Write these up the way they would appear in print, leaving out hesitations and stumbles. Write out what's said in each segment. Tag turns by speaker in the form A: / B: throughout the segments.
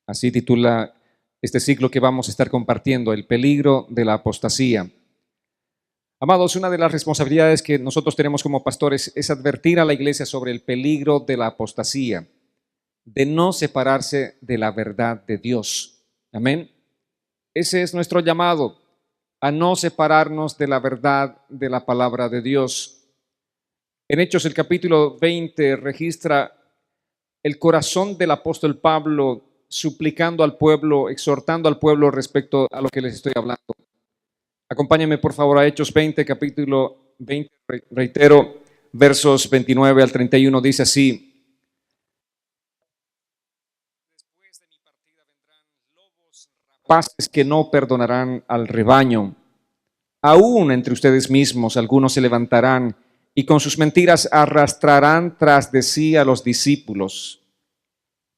A: Así titula este ciclo que vamos a estar compartiendo, el peligro de la apostasía. Amados, una de las responsabilidades que nosotros tenemos como pastores es advertir a la iglesia sobre el peligro de la apostasía, de no separarse de la verdad de Dios. Amén. Ese es nuestro llamado, a no separarnos de la verdad de la palabra de Dios. En Hechos, el capítulo 20 registra el corazón del apóstol Pablo suplicando al pueblo, exhortando al pueblo respecto a lo que les estoy hablando. Acompáñenme por favor a Hechos 20, capítulo 20, reitero, versos 29 al 31, dice así: Después de mi partida vendrán lobos rapaces que no perdonarán al rebaño. Aún entre ustedes mismos algunos se levantarán y con sus mentiras arrastrarán tras de sí a los discípulos.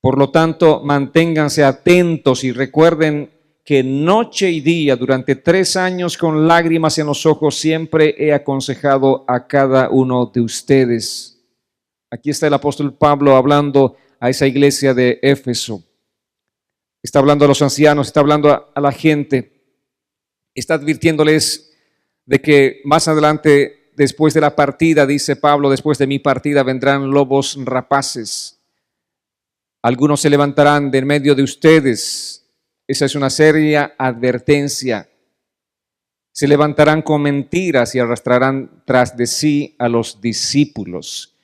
A: Por lo tanto, manténganse atentos y recuerden que noche y día, durante 3 años, con lágrimas en los ojos, siempre he aconsejado a cada uno de ustedes. Aquí está el apóstol Pablo hablando a esa iglesia de Éfeso. Está hablando a los ancianos, está hablando a la gente. Está advirtiéndoles de que más adelante, después de la partida, dice Pablo, después de mi partida vendrán lobos rapaces. Algunos se levantarán de en medio de ustedes. Esa es una seria advertencia. Se levantarán con mentiras y arrastrarán tras de sí a los discípulos.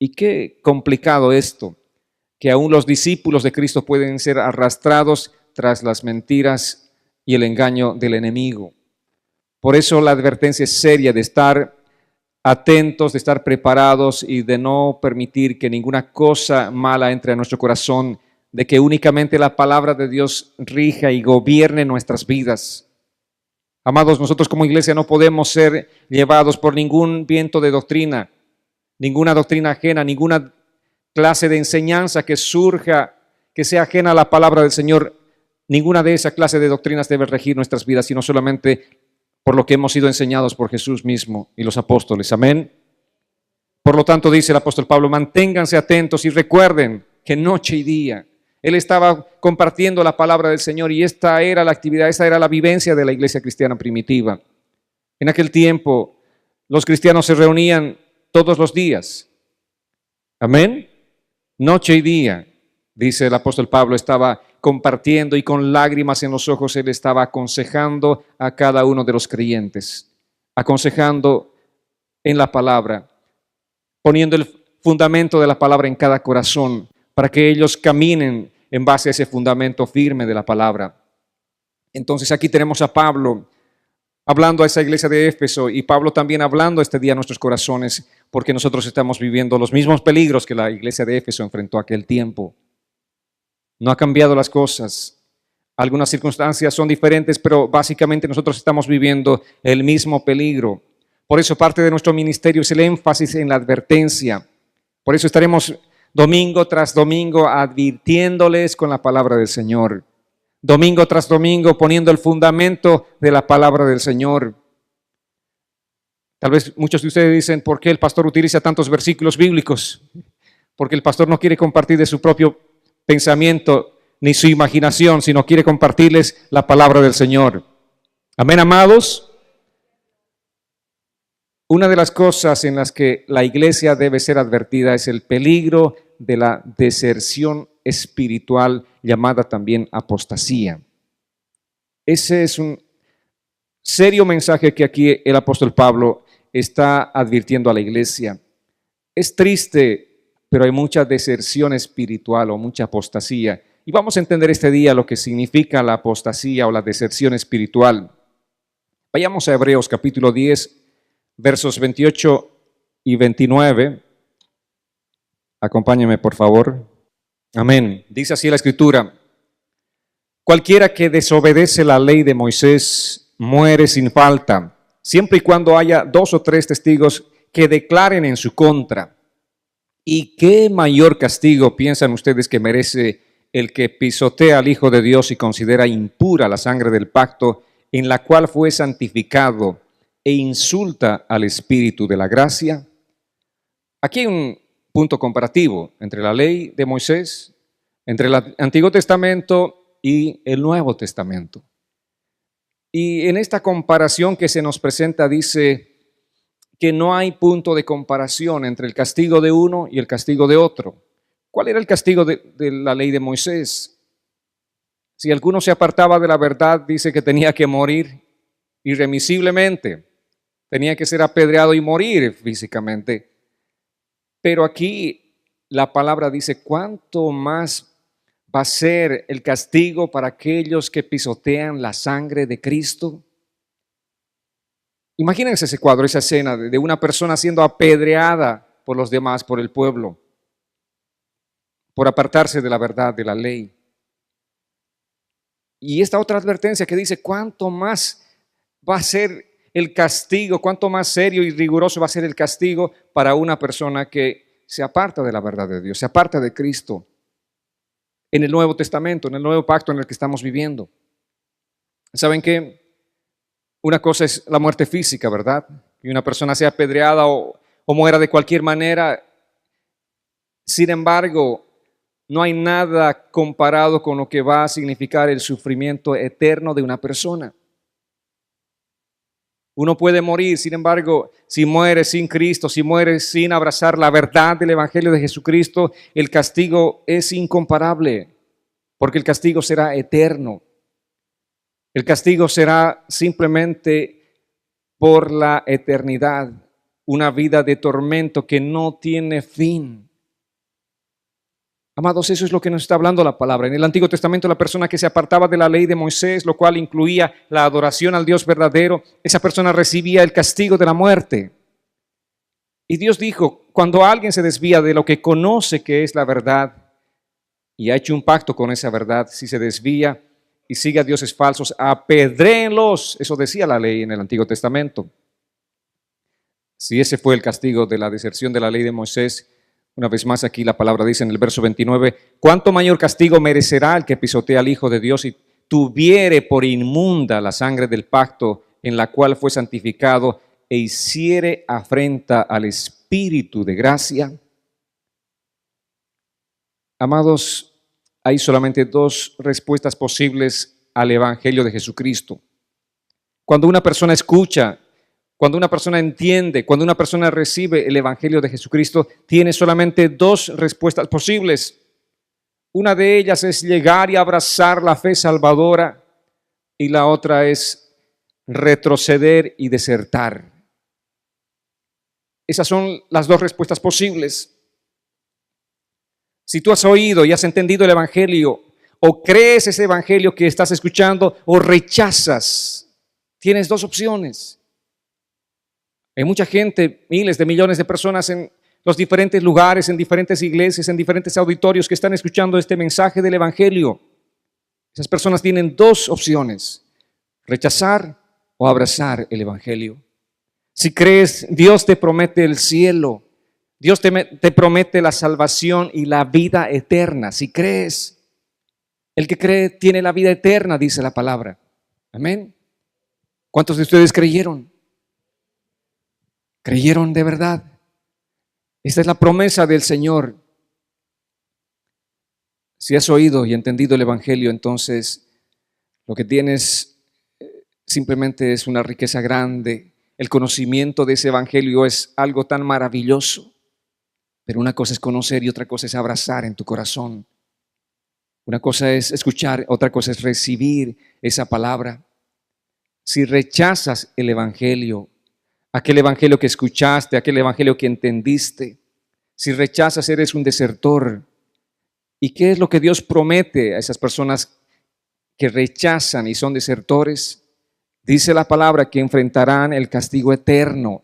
A: Y qué complicado esto, que aún los discípulos de Cristo pueden ser arrastrados tras las mentiras y el engaño del enemigo. Por eso la advertencia es seria de estar atentos, de estar preparados y de no permitir que ninguna cosa mala entre a nuestro corazón, de que únicamente la palabra de Dios rija y gobierne nuestras vidas. Amados, nosotros como iglesia no podemos ser llevados por ningún viento de doctrina, ninguna doctrina ajena, ninguna clase de enseñanza que surja, que sea ajena a la palabra del Señor. Ninguna de esa clase de doctrinas debe regir nuestras vidas, sino solamente por lo que hemos sido enseñados por Jesús mismo y los apóstoles. Amén. Por lo tanto, dice el apóstol Pablo, manténganse atentos y recuerden que noche y día él estaba compartiendo la palabra del Señor y esta era la actividad, esta era la vivencia de la iglesia cristiana primitiva. En aquel tiempo, los cristianos se reunían todos los días. Amén. Noche y día, dice el apóstol Pablo, estaba compartiendo y con lágrimas en los ojos él estaba aconsejando a cada uno de los creyentes, aconsejando en la palabra, poniendo el fundamento de la palabra en cada corazón para que ellos caminen en base a ese fundamento firme de la palabra. Entonces aquí tenemos a Pablo hablando a esa iglesia de Éfeso y Pablo también hablando este día a nuestros corazones, porque nosotros estamos viviendo los mismos peligros que la iglesia de Éfeso enfrentó aquel tiempo. No ha cambiado las cosas. Algunas circunstancias son diferentes, pero básicamente nosotros estamos viviendo el mismo peligro. Por eso parte de nuestro ministerio es el énfasis en la advertencia. Por eso estaremos domingo tras domingo advirtiéndoles con la palabra del Señor. Domingo tras domingo poniendo el fundamento de la palabra del Señor. Tal vez muchos de ustedes dicen, ¿por qué el pastor utiliza tantos versículos bíblicos? Porque el pastor no quiere compartir de su propio pensamiento ni su imaginación, sino quiere compartirles la palabra del Señor. Amén, amados. Una de las cosas en las que la iglesia debe ser advertida es el peligro de la deserción espiritual, llamada también apostasía. Ese es un serio mensaje que aquí el apóstol Pablo está advirtiendo a la iglesia. Es triste, pero hay mucha deserción espiritual o mucha apostasía. Y vamos a entender este día lo que significa la apostasía o la deserción espiritual. Vayamos a Hebreos capítulo 10, versos 28 y 29. Acompáñeme, por favor. Amén. Dice así la Escritura: cualquiera que desobedece la ley de Moisés muere sin falta, siempre y cuando haya 2 o 3 testigos que declaren en su contra. ¿Y qué mayor castigo piensan ustedes que merece el que pisotea al Hijo de Dios y considera impura la sangre del pacto en la cual fue santificado e insulta al Espíritu de la gracia? Aquí hay un punto comparativo entre la ley de Moisés entre el Antiguo Testamento y el Nuevo Testamento. Y en esta comparación que se nos presenta dice que no hay punto de comparación entre el castigo de uno y el castigo de otro. ¿Cuál era el castigo de la ley de Moisés? Si alguno se apartaba de la verdad, dice que tenía que morir irremisiblemente, tenía que ser apedreado y morir físicamente. Pero aquí la palabra dice, ¿cuánto más va a ser el castigo para aquellos que pisotean la sangre de Cristo? Imagínense ese cuadro, esa escena de una persona siendo apedreada por los demás, por el pueblo, por apartarse de la verdad, de la ley. Y esta otra advertencia que dice, ¿cuánto más va a ser el castigo, cuánto más serio y riguroso va a ser el castigo para una persona que se aparta de la verdad de Dios, se aparta de Cristo? En el Nuevo Testamento, en el nuevo pacto en el que estamos viviendo. ¿Saben qué? Una cosa es la muerte física, ¿verdad? Y una persona sea apedreada o muera de cualquier manera. Sin embargo, no hay nada comparado con lo que va a significar el sufrimiento eterno de una persona. Uno puede morir, sin embargo, si muere sin Cristo, si muere sin abrazar la verdad del Evangelio de Jesucristo, el castigo es incomparable, porque el castigo será eterno. El castigo será simplemente por la eternidad, una vida de tormento que no tiene fin. Amados, eso es lo que nos está hablando la palabra. En el Antiguo Testamento, la persona que se apartaba de la ley de Moisés, lo cual incluía la adoración al Dios verdadero, esa persona recibía el castigo de la muerte. Y Dios dijo, cuando alguien se desvía de lo que conoce que es la verdad y ha hecho un pacto con esa verdad, si se desvía y sigue a dioses falsos, apedréenlos. Eso decía la ley en el Antiguo Testamento. Si ese fue el castigo de la deserción de la ley de Moisés, una vez más aquí la palabra dice en el verso 29, ¿cuánto mayor castigo merecerá el que pisotea al Hijo de Dios y tuviere por inmunda la sangre del pacto en la cual fue santificado e hiciere afrenta al Espíritu de gracia? Amados, hay solamente dos respuestas posibles al Evangelio de Jesucristo. Cuando una persona escucha, cuando una persona entiende, cuando una persona recibe el Evangelio de Jesucristo, tiene solamente dos respuestas posibles. Una de ellas es llegar y abrazar la fe salvadora y la otra es retroceder y desertar. Esas son las dos respuestas posibles. Si tú has oído y has entendido el Evangelio, o crees ese Evangelio que estás escuchando, o rechazas, tienes dos opciones. Hay mucha gente, miles de millones de personas en los diferentes lugares, en diferentes iglesias, en diferentes auditorios que están escuchando este mensaje del Evangelio. Esas personas tienen dos opciones, rechazar o abrazar el Evangelio. Si crees, Dios te promete el cielo. Dios te promete la salvación y la vida eterna. Si crees, el que cree tiene la vida eterna, dice la palabra. Amén. ¿Cuántos de ustedes creyeron? ¿Creyeron de verdad? Esta es la promesa del Señor. Si has oído y entendido el Evangelio, entonces lo que tienes simplemente es una riqueza grande. El conocimiento de ese Evangelio es algo tan maravilloso. Pero una cosa es conocer y otra cosa es abrazar en tu corazón. Una cosa es escuchar, otra cosa es recibir esa palabra. Si rechazas el Evangelio, aquel Evangelio que escuchaste, aquel Evangelio que entendiste, si rechazas, eres un desertor. ¿Y qué es lo que Dios promete a esas personas que rechazan y son desertores? Dice la palabra que enfrentarán el castigo eterno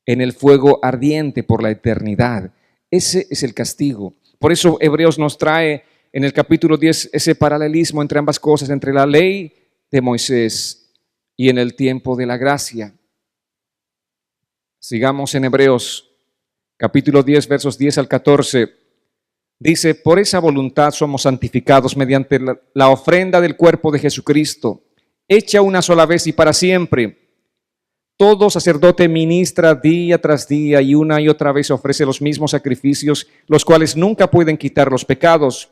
A: en el fuego ardiente por la eternidad. Ese es el castigo. Por eso Hebreos nos trae en el capítulo 10 ese paralelismo entre ambas cosas, entre la ley de Moisés y en el tiempo de la gracia. Sigamos en Hebreos, capítulo 10, versos 10 al 14. Dice, por esa voluntad somos santificados mediante la ofrenda del cuerpo de Jesucristo, hecha una sola vez y para siempre. Todo sacerdote ministra día tras día y una y otra vez ofrece los mismos sacrificios, los cuales nunca pueden quitar los pecados.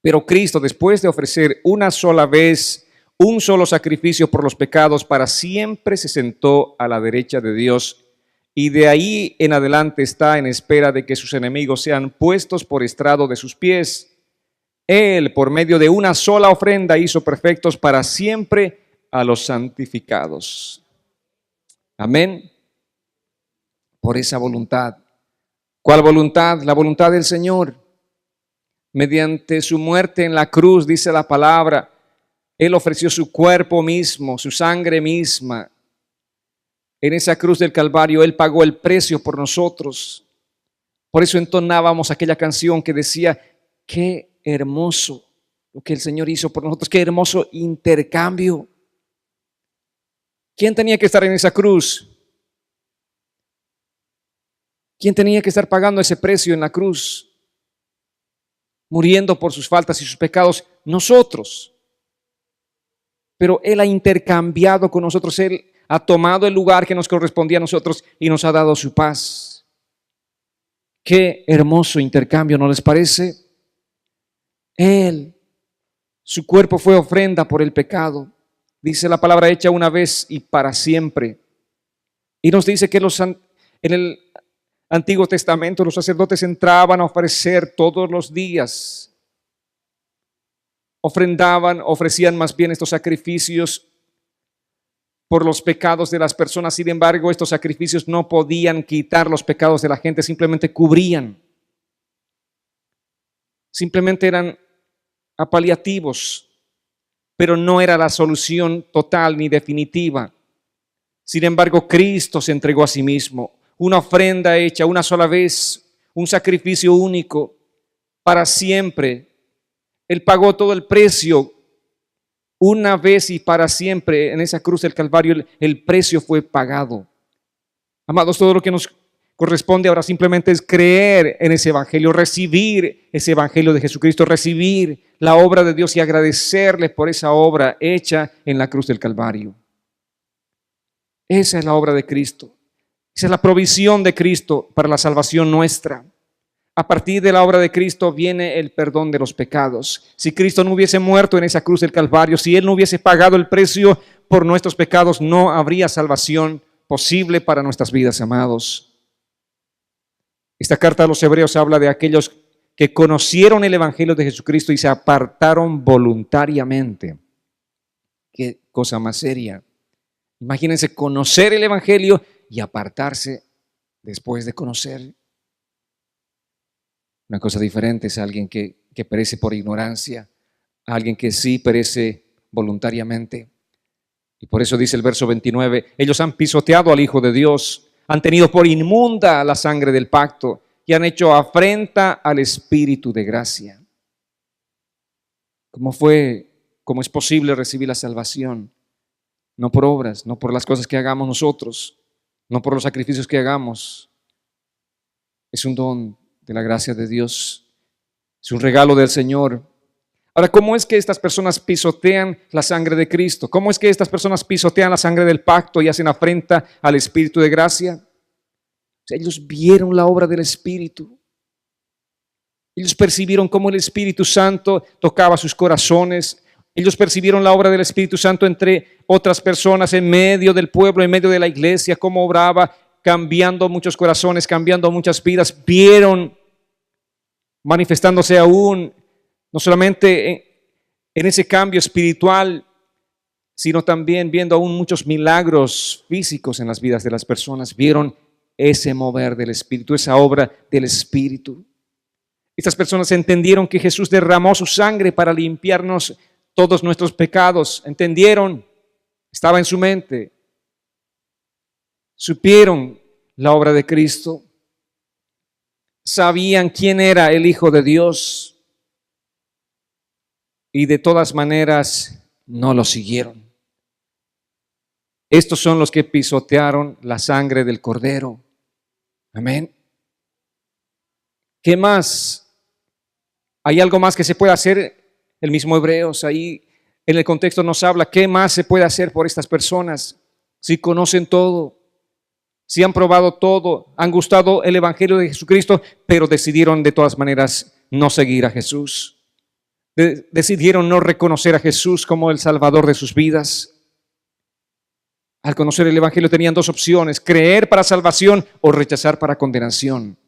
A: Pero Cristo, después de ofrecer una sola vez un solo sacrificio por los pecados, para siempre se sentó a la derecha de Dios, y de ahí en adelante está en espera de que sus enemigos sean puestos por estrado de sus pies. Él, por medio de una sola ofrenda, hizo perfectos para siempre a los santificados. Amén. Por esa voluntad. ¿Cuál voluntad? La voluntad del Señor. Mediante su muerte en la cruz, dice la palabra, Él ofreció su cuerpo mismo, su sangre misma. En esa cruz del Calvario, Él pagó el precio por nosotros. Por eso entonábamos aquella canción que decía, qué hermoso lo que el Señor hizo por nosotros, qué hermoso intercambio. ¿Quién tenía que estar en esa cruz? ¿Quién tenía que estar pagando ese precio en la cruz? Muriendo por sus faltas y sus pecados, nosotros. Pero Él ha intercambiado con nosotros, Él ha tomado el lugar que nos correspondía a nosotros y nos ha dado su paz. Qué hermoso intercambio, ¿no les parece? Él, su cuerpo fue ofrenda por el pecado. Dice la palabra hecha una vez y para siempre. Y nos dice que en el Antiguo Testamento los sacerdotes entraban a ofrecer todos los días. Ofrecían más bien estos sacrificios por los pecados de las personas. Sin embargo, estos sacrificios no podían quitar los pecados de la gente, simplemente cubrían. Simplemente eran paliativos, pero no era la solución total ni definitiva. Sin embargo, Cristo se entregó a sí mismo, una ofrenda hecha una sola vez, un sacrificio único para siempre. Él pagó todo el precio una vez y para siempre en esa cruz del Calvario. El precio fue pagado. Amados, todo lo que nos corresponde ahora simplemente es creer en ese evangelio, recibir ese evangelio de Jesucristo, recibir la obra de Dios y agradecerle por esa obra hecha en la cruz del Calvario. Esa es la obra de Cristo. Esa es la provisión de Cristo para la salvación nuestra. A partir de la obra de Cristo viene el perdón de los pecados. Si Cristo no hubiese muerto en esa cruz del Calvario, si Él no hubiese pagado el precio por nuestros pecados, no habría salvación posible para nuestras vidas, amados. Esta carta a los Hebreos habla de aquellos que conocieron el evangelio de Jesucristo y se apartaron voluntariamente. Qué cosa más seria. Imagínense conocer el evangelio y apartarse después de conocer. Una cosa diferente es alguien que perece por ignorancia, alguien que sí perece voluntariamente. Y por eso dice el verso 29, ellos han pisoteado al Hijo de Dios, han tenido por inmunda la sangre del pacto y han hecho afrenta al Espíritu de gracia. ¿Cómo es posible recibir la salvación? No por obras, no por las cosas que hagamos nosotros, no por los sacrificios que hagamos. Es un don de la gracia de Dios, es un regalo del Señor. Ahora, ¿cómo es que estas personas pisotean la sangre de Cristo? ¿Cómo es que estas personas pisotean la sangre del pacto y hacen afrenta al Espíritu de gracia? Ellos vieron la obra del Espíritu. Ellos percibieron cómo el Espíritu Santo tocaba sus corazones. Ellos percibieron la obra del Espíritu Santo entre otras personas, en medio del pueblo, en medio de la iglesia, cómo obraba, cambiando muchos corazones, cambiando muchas vidas. Vieron manifestándose aún, no solamente en ese cambio espiritual, sino también viendo aún muchos milagros físicos en las vidas de las personas. Vieron ese mover del Espíritu, esa obra del Espíritu. Estas personas entendieron que Jesús derramó su sangre para limpiarnos todos nuestros pecados. Entendieron, estaba en su mente. Supieron la obra de Cristo. Sabían quién era el Hijo de Dios. Y de todas maneras no lo siguieron. Estos son los que pisotearon la sangre del Cordero. Amén. ¿Qué más? ¿Hay algo más que se puede hacer? El mismo Hebreos ahí en el contexto nos habla. ¿Qué más se puede hacer por estas personas? Si conocen todo, si han probado todo, han gustado el evangelio de Jesucristo, pero decidieron de todas maneras no seguir a Jesús. decidieron no reconocer a Jesús como el Salvador de sus vidas. Al conocer el Evangelio tenían dos opciones: creer para salvación o rechazar para condenación.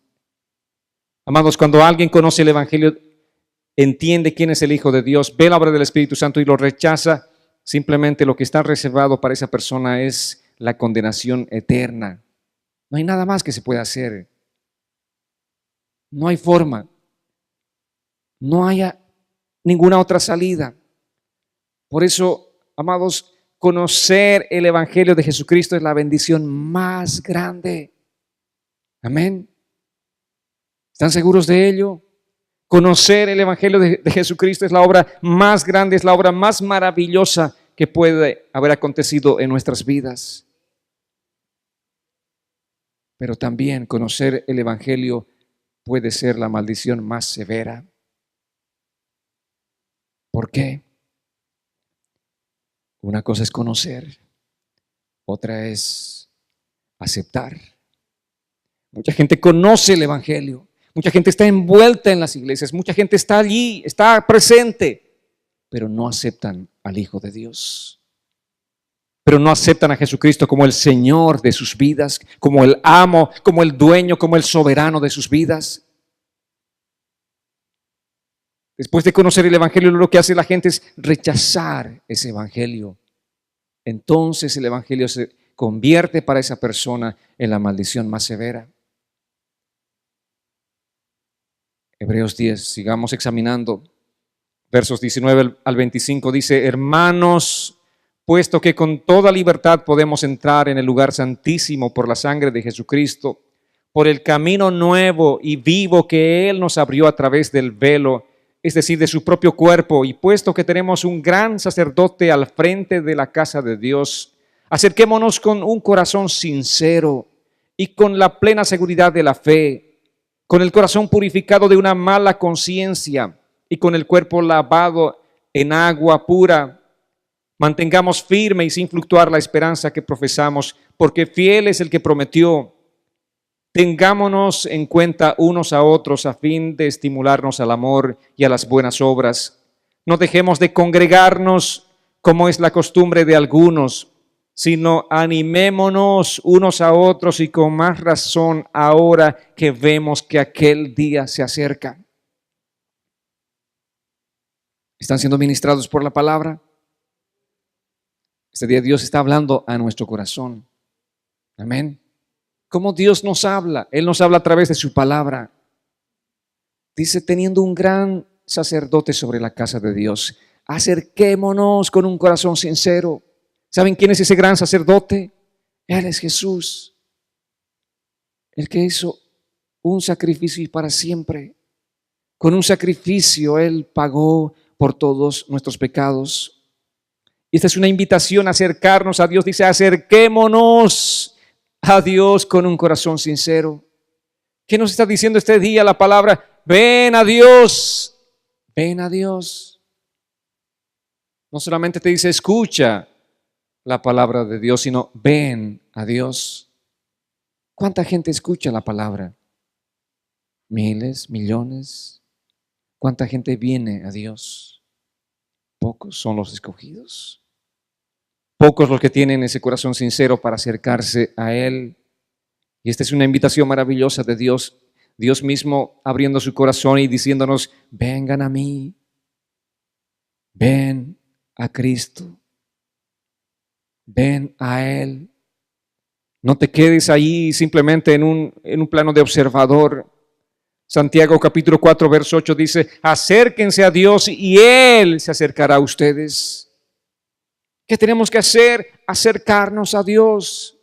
A: Amados, cuando alguien conoce el Evangelio, entiende quién es el Hijo de Dios, ve la obra del Espíritu Santo y lo rechaza, simplemente lo que está reservado para esa persona es la condenación eterna. No hay nada más que se pueda hacer. No hay forma. No hay ninguna otra salida. Por eso, amados, conocer el Evangelio de Jesucristo es la bendición más grande. Amén. ¿Están seguros de ello? Conocer el Evangelio de Jesucristo es la obra más grande, es la obra más maravillosa que puede haber acontecido en nuestras vidas. Pero también conocer el Evangelio puede ser la maldición más severa. ¿Por qué? Una cosa es conocer, otra es aceptar. Mucha gente conoce el Evangelio, mucha gente está envuelta en las iglesias, mucha gente está allí, está presente, pero no aceptan al Hijo de Dios. Pero no aceptan a Jesucristo como el Señor de sus vidas, como el amo, como el dueño, como el soberano de sus vidas. Después de conocer el Evangelio, lo que hace la gente es rechazar ese Evangelio. Entonces el Evangelio se convierte para esa persona en la maldición más severa. Hebreos 10, sigamos examinando. Versos 19 al 25 dice: hermanos, puesto que con toda libertad podemos entrar en el lugar santísimo por la sangre de Jesucristo, por el camino nuevo y vivo que Él nos abrió a través del velo, es decir, de su propio cuerpo, y puesto que tenemos un gran sacerdote al frente de la casa de Dios, acerquémonos con un corazón sincero y con la plena seguridad de la fe, con el corazón purificado de una mala conciencia y con el cuerpo lavado en agua pura. Mantengamos firme y sin fluctuar la esperanza que profesamos, porque fiel es el que prometió. Tengámonos en cuenta unos a otros a fin de estimularnos al amor y a las buenas obras. No dejemos de congregarnos como es la costumbre de algunos, sino animémonos unos a otros, y con más razón ahora que vemos que aquel día se acerca. ¿Están siendo ministrados por la palabra? Este día Dios está hablando a nuestro corazón. Amén. ¿Cómo Dios nos habla? Él nos habla a través de su palabra. Dice: teniendo un gran sacerdote sobre la casa de Dios, acerquémonos con un corazón sincero. ¿Saben quién es ese gran sacerdote? Él es Jesús, el que hizo un sacrificio para siempre. Con un sacrificio Él pagó por todos nuestros pecados. Y esta es una invitación a acercarnos a Dios. Dice: acerquémonos a Dios con un corazón sincero. ¿Qué nos está diciendo este día la palabra? Ven a Dios, ven a Dios. No solamente te dice escucha la palabra de Dios, sino ven a Dios. ¿Cuánta gente escucha la palabra? Miles, millones. ¿Cuánta gente viene a Dios? Pocos son los escogidos. Pocos los que tienen ese corazón sincero para acercarse a Él. Y esta es una invitación maravillosa de Dios. Dios mismo abriendo su corazón y diciéndonos: vengan a mí, ven a Cristo, ven a Él. No te quedes ahí simplemente en un plano de observador. Santiago capítulo 4 verso 8 dice: acérquense a Dios y Él se acercará a ustedes. ¿Qué tenemos que hacer? Acercarnos a Dios.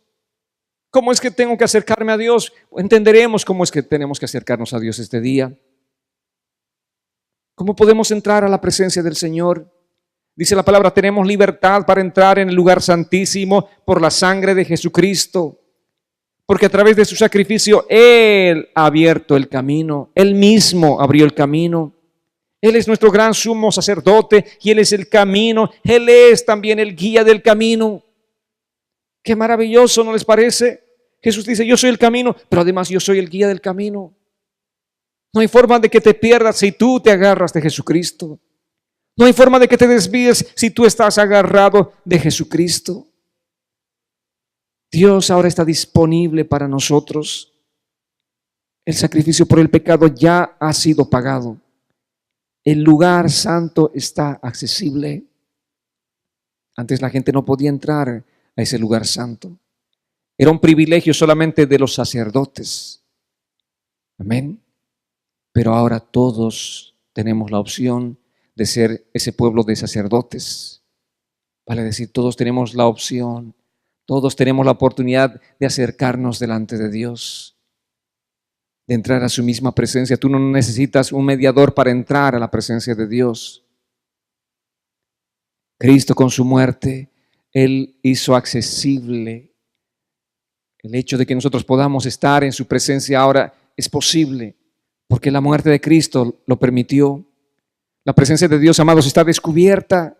A: ¿Cómo es que tengo que acercarme a Dios? Entenderemos cómo es que tenemos que acercarnos a Dios este día. ¿Cómo podemos entrar a la presencia del Señor? Dice la palabra: tenemos libertad para entrar en el lugar santísimo por la sangre de Jesucristo. Porque a través de su sacrificio Él ha abierto el camino. Él mismo abrió el camino. Él es nuestro gran sumo sacerdote y Él es el camino. Él es también el guía del camino. Qué maravilloso, ¿no les parece? Jesús dice: yo soy el camino, pero además yo soy el guía del camino. No hay forma de que te pierdas si tú te agarras de Jesucristo. No hay forma de que te desvíes si tú estás agarrado de Jesucristo. Dios ahora está disponible para nosotros. El sacrificio por el pecado ya ha sido pagado. El lugar santo está accesible. Antes la gente no podía entrar a ese lugar santo. Era un privilegio solamente de los sacerdotes. Amén. Pero ahora todos tenemos la opción de ser ese pueblo de sacerdotes. Vale decir, todos tenemos la opción, todos tenemos la oportunidad de acercarnos delante de Dios, de entrar a su misma presencia. Tú no necesitas un mediador para entrar a la presencia de Dios. Cristo con su muerte, Él hizo accesible el hecho de que nosotros podamos estar en su presencia ahora. Es posible porque la muerte de Cristo lo permitió. La presencia de Dios, amados, está descubierta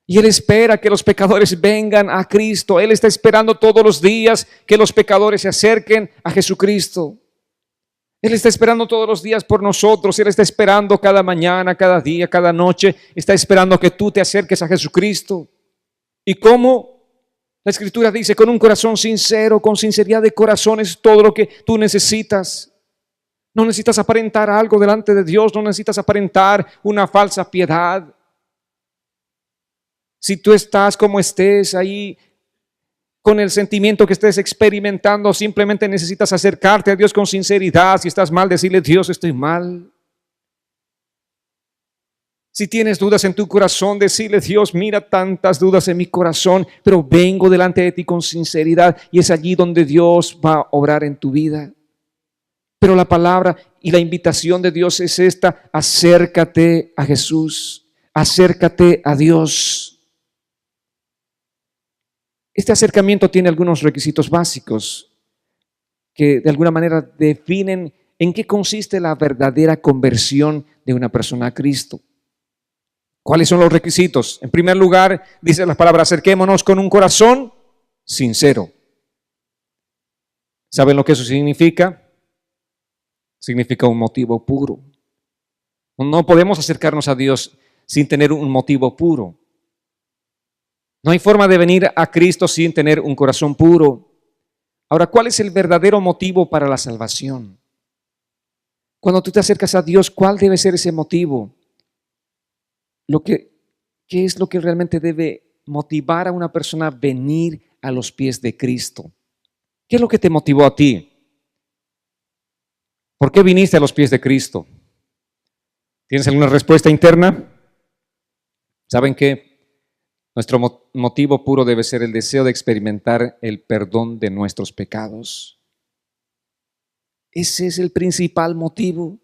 A: y Él espera que los pecadores vengan a Cristo. Él está esperando todos los días que los pecadores se acerquen a Jesucristo. Él está esperando todos los días por nosotros. Él está esperando cada mañana, cada día, cada noche. Está esperando que tú te acerques a Jesucristo. ¿Y cómo? La Escritura dice, con un corazón sincero, con sinceridad de corazón, es todo lo que tú necesitas. No necesitas aparentar algo delante de Dios, no necesitas aparentar una falsa piedad. Si tú estás como estés ahí, con el sentimiento que estés experimentando, simplemente necesitas acercarte a Dios con sinceridad. Si estás mal, decirle, Dios, estoy mal. Si tienes dudas en tu corazón, decirle, Dios, mira tantas dudas en mi corazón, pero vengo delante de ti con sinceridad, y es allí donde Dios va a obrar en tu vida. Pero la palabra y la invitación de Dios es esta: acércate a Jesús, acércate a Dios. Este acercamiento tiene algunos requisitos básicos que de alguna manera definen en qué consiste la verdadera conversión de una persona a Cristo. ¿Cuáles son los requisitos? En primer lugar, dice la palabra, acerquémonos con un corazón sincero. ¿Saben lo que eso significa? Significa un motivo puro. No podemos acercarnos a Dios sin tener un motivo puro. No hay forma de venir a Cristo sin tener un corazón puro. Ahora, ¿cuál es el verdadero motivo para la salvación? Cuando tú te acercas a Dios, ¿cuál debe ser ese motivo? ¿Qué es lo que realmente debe motivar a una persona a venir a los pies de Cristo? ¿Qué es lo que te motivó a ti? ¿Por qué viniste a los pies de Cristo? ¿Tienes alguna respuesta interna? ¿Saben qué? Nuestro motivo puro debe ser el deseo de experimentar el perdón de nuestros pecados. Ese es el principal motivo,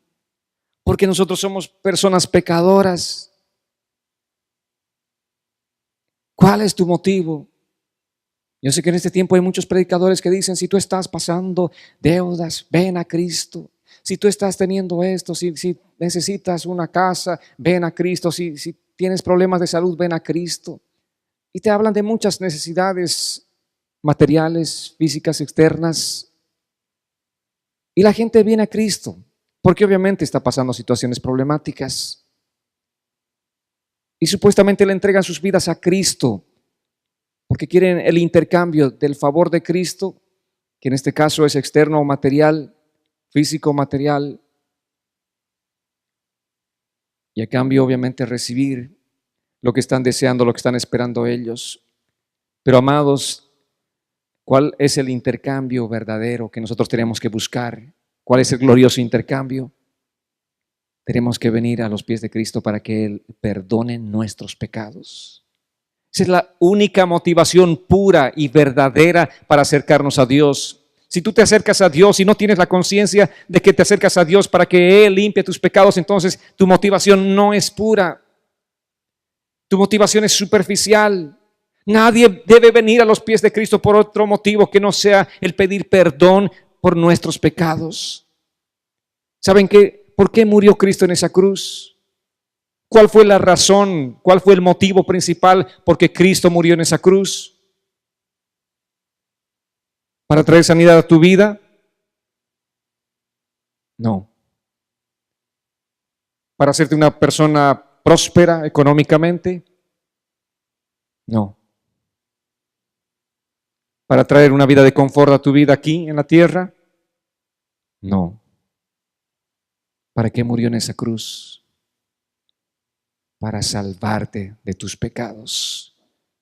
A: porque nosotros somos personas pecadoras. ¿Cuál es tu motivo? Yo sé que en este tiempo hay muchos predicadores que dicen, si tú estás pasando deudas, ven a Cristo. Si tú estás teniendo esto, si necesitas una casa, ven a Cristo. Si tienes problemas de salud, ven a Cristo. Y te hablan de muchas necesidades materiales, físicas, externas. Y la gente viene a Cristo porque obviamente está pasando situaciones problemáticas. Y supuestamente le entregan sus vidas a Cristo porque quieren el intercambio del favor de Cristo, que en este caso es externo o material, físico o material. Y a cambio obviamente recibir lo que están deseando, lo que están esperando ellos. Pero amados, ¿cuál es el intercambio verdadero que nosotros tenemos que buscar? ¿Cuál es el glorioso intercambio? Tenemos que venir a los pies de Cristo para que Él perdone nuestros pecados. Esa es la única motivación pura y verdadera para acercarnos a Dios. Si tú te acercas a Dios y no tienes la conciencia de que te acercas a Dios para que Él limpie tus pecados, entonces tu motivación no es pura. Tu motivación es superficial. Nadie debe venir a los pies de Cristo por otro motivo que no sea el pedir perdón por nuestros pecados. ¿Saben qué? ¿Por qué murió Cristo en esa cruz? ¿Cuál fue la razón? ¿Cuál fue el motivo principal por qué Cristo murió en esa cruz? ¿Para traer sanidad a tu vida? No. ¿Para hacerte una persona próspera económicamente? No. ¿Para traer una vida de confort a tu vida aquí en la tierra? No. ¿Para qué murió en esa cruz? Para salvarte de tus pecados,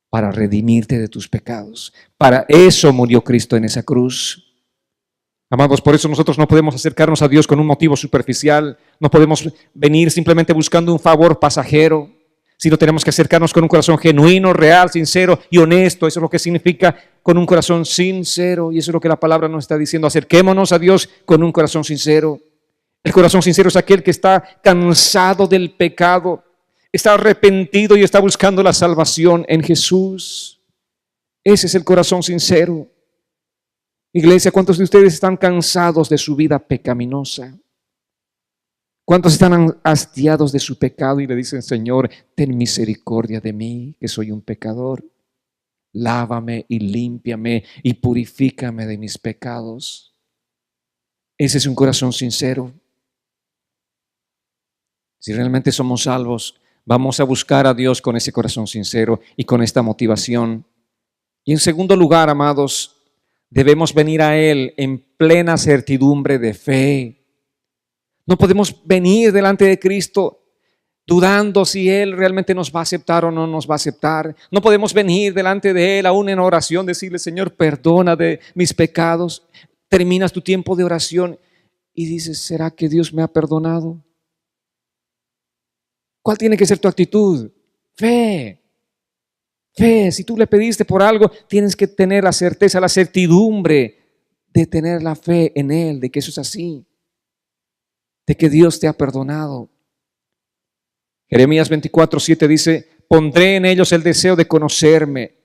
A: para redimirte de tus pecados. Para eso murió Cristo en esa cruz. Amados, por eso nosotros no podemos acercarnos a Dios con un motivo superficial, no podemos venir simplemente buscando un favor pasajero, sino tenemos que acercarnos con un corazón genuino, real, sincero y honesto. Eso es lo que significa con un corazón sincero, y eso es lo que la palabra nos está diciendo. Acerquémonos a Dios con un corazón sincero. El corazón sincero es aquel que está cansado del pecado, está arrepentido y está buscando la salvación en Jesús. Ese es el corazón sincero. Iglesia, ¿cuántos de ustedes están cansados de su vida pecaminosa? ¿Cuántos están hastiados de su pecado y le dicen, Señor, ten misericordia de mí, que soy un pecador? Lávame y límpiame y purifícame de mis pecados. Ese es un corazón sincero. Si realmente somos salvos, vamos a buscar a Dios con ese corazón sincero y con esta motivación. Y en segundo lugar, amados, debemos venir a Él en plena certidumbre de fe. No podemos venir delante de Cristo dudando si Él realmente nos va a aceptar o no nos va a aceptar. No podemos venir delante de Él aún en oración, decirle, Señor, perdona de mis pecados. Terminas tu tiempo de oración y dices, ¿será que Dios me ha perdonado? ¿Cuál tiene que ser tu actitud? Fe. Fe. Si tú le pediste por algo, tienes que tener la certeza, la certidumbre de tener la fe en Él, de que eso es así, de que Dios te ha perdonado. Jeremías 24:7 dice, pondré en ellos el deseo de conocerme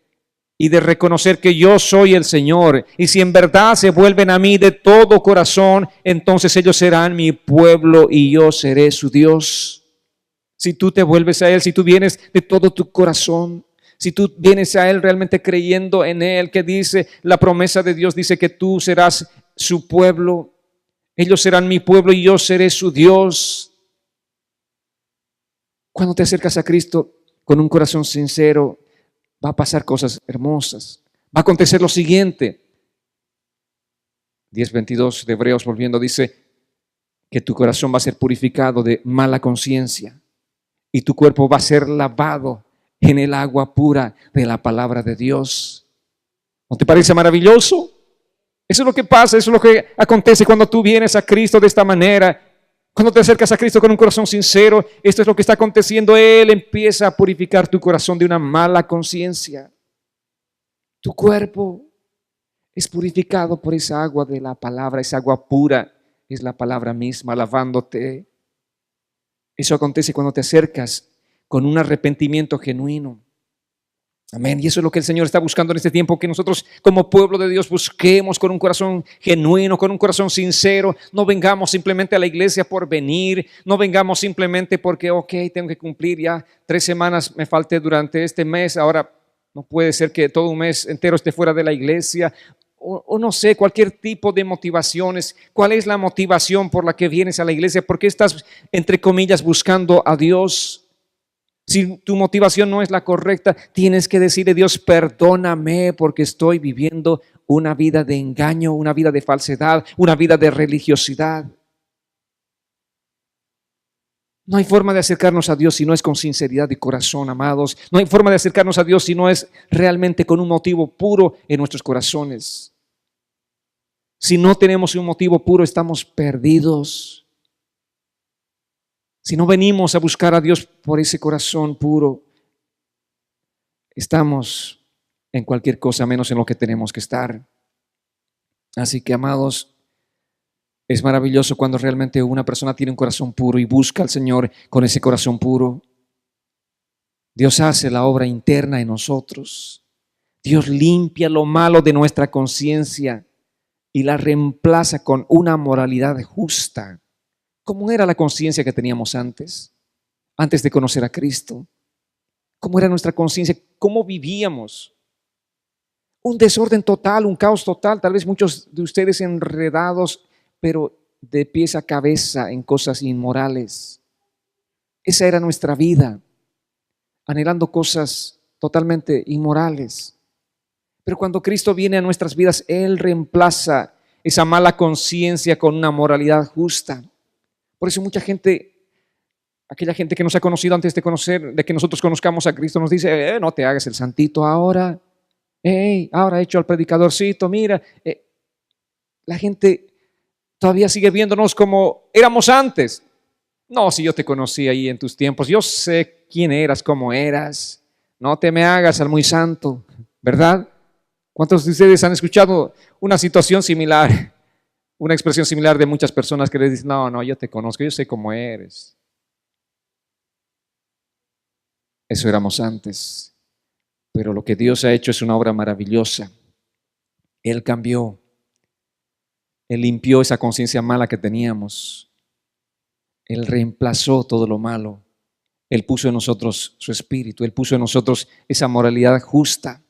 A: y de reconocer que yo soy el Señor. Y si en verdad se vuelven a mí de todo corazón, entonces ellos serán mi pueblo y yo seré su Dios. Si tú te vuelves a Él, si tú vienes de todo tu corazón, si tú vienes a Él realmente creyendo en Él, que dice, la promesa de Dios dice que tú serás su pueblo, ellos serán mi pueblo y yo seré su Dios. Cuando te acercas a Cristo con un corazón sincero, va a pasar cosas hermosas. Va a acontecer lo siguiente. 10:22 de Hebreos volviendo dice que tu corazón va a ser purificado de mala conciencia y tu cuerpo va a ser lavado en el agua pura de la palabra de Dios. ¿No te parece maravilloso? Eso es lo que pasa, eso es lo que acontece cuando tú vienes a Cristo de esta manera. Cuando te acercas a Cristo con un corazón sincero, esto es lo que está aconteciendo. Él empieza a purificar tu corazón de una mala conciencia. Tu cuerpo es purificado por esa agua de la palabra, esa agua pura, es la palabra misma, lavándote. Eso acontece cuando te acercas con un arrepentimiento genuino. Amén. Y eso es lo que el Señor está buscando en este tiempo, que nosotros como pueblo de Dios busquemos con un corazón genuino, con un corazón sincero. No vengamos simplemente a la iglesia por venir, no vengamos simplemente porque, tengo que cumplir ya 3 semanas, me falte durante este mes, ahora no puede ser que todo un mes entero esté fuera de la iglesia. O no sé, cualquier tipo de motivaciones. ¿Cuál es la motivación por la que vienes a la iglesia? ¿Por qué estás, entre comillas, buscando a Dios? Si tu motivación no es la correcta, tienes que decirle, Dios, perdóname porque estoy viviendo una vida de engaño, una vida de falsedad, una vida de religiosidad. No hay forma de acercarnos a Dios si no es con sinceridad de corazón, amados. No hay forma de acercarnos a Dios si no es realmente con un motivo puro en nuestros corazones. Si no tenemos un motivo puro, estamos perdidos. Si no venimos a buscar a Dios por ese corazón puro, estamos en cualquier cosa menos en lo que tenemos que estar. Así que, amados, es maravilloso cuando realmente una persona tiene un corazón puro y busca al Señor con ese corazón puro. Dios hace la obra interna en nosotros. Dios limpia lo malo de nuestra conciencia y la reemplaza con una moralidad justa. ¿Cómo era la conciencia que teníamos antes de conocer a Cristo? ¿Cómo era nuestra conciencia? ¿Cómo vivíamos? Un desorden total, un caos total, tal vez muchos de ustedes enredados, pero de pies a cabeza en cosas inmorales. Esa era nuestra vida, anhelando cosas totalmente inmorales. Pero cuando Cristo viene a nuestras vidas, Él reemplaza esa mala conciencia con una moralidad justa. Por eso mucha gente, aquella gente que nos ha conocido antes de que nosotros conozcamos a Cristo, nos dice, no te hagas el santito ahora. Ahora he hecho al predicadorcito, mira. La gente todavía sigue viéndonos como éramos antes. No, si yo te conocí ahí en tus tiempos, yo sé quién eras, cómo eras. No te me hagas al muy santo, ¿verdad? ¿Cuántos de ustedes han escuchado una situación similar, una expresión similar de muchas personas que les dicen, no, yo te conozco, yo sé cómo eres? Eso éramos antes, pero lo que Dios ha hecho es una obra maravillosa. Él cambió, Él limpió esa conciencia mala que teníamos. Él reemplazó todo lo malo. Él puso en nosotros su espíritu, Él puso en nosotros esa moralidad justa.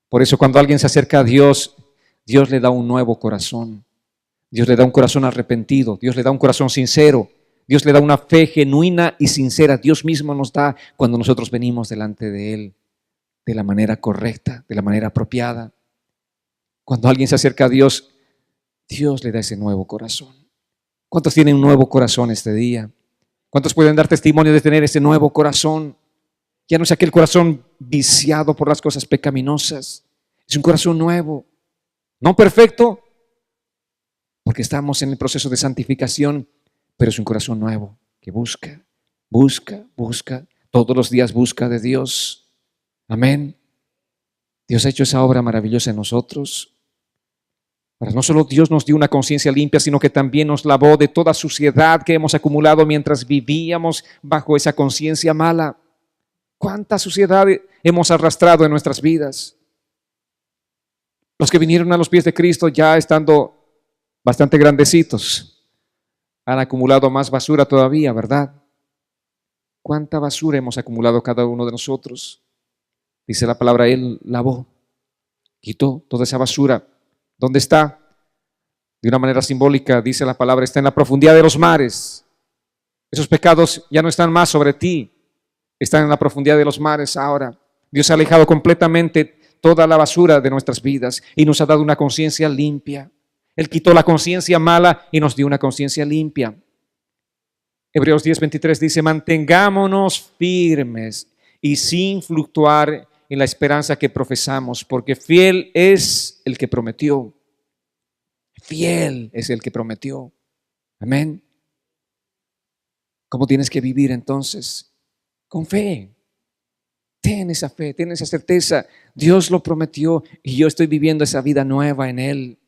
A: Por eso cuando alguien se acerca a Dios, Dios le da un nuevo corazón. Dios le da un corazón arrepentido, Dios le da un corazón sincero, Dios le da una fe genuina y sincera. Dios mismo nos da cuando nosotros venimos delante de Él de la manera correcta, de la manera apropiada. Cuando alguien se acerca a Dios, Dios le da ese nuevo corazón. ¿Cuántos tienen un nuevo corazón este día? ¿Cuántos pueden dar testimonio de tener ese nuevo corazón? Ya no es aquel corazón viciado por las cosas pecaminosas. Es un corazón nuevo, no perfecto, porque estamos en el proceso de santificación, pero es un corazón nuevo que busca, todos los días busca de Dios. Amén. Dios ha hecho esa obra maravillosa en nosotros. Ahora, no solo Dios nos dio una conciencia limpia, sino que también nos lavó de toda suciedad que hemos acumulado mientras vivíamos bajo esa conciencia mala. ¿Cuánta suciedad hemos arrastrado en nuestras vidas? Los que vinieron a los pies de Cristo ya estando bastante grandecitos, han acumulado más basura todavía, ¿verdad? ¿Cuánta basura hemos acumulado cada uno de nosotros? Dice la palabra, Él lavó, quitó toda esa basura. ¿Dónde está? De una manera simbólica, dice la palabra, está en la profundidad de los mares. Esos pecados ya no están más sobre ti, están en la profundidad de los mares ahora. Dios ha alejado completamente toda la basura de nuestras vidas y nos ha dado una conciencia limpia. Él quitó la conciencia mala y nos dio una conciencia limpia. Hebreos 10:23 dice, mantengámonos firmes y sin fluctuar en la esperanza que profesamos, porque fiel es el que prometió. Fiel es el que prometió. Amén. ¿Cómo tienes que vivir entonces? Con fe. Ten esa fe, ten esa certeza. Dios lo prometió y yo estoy viviendo esa vida nueva en Él.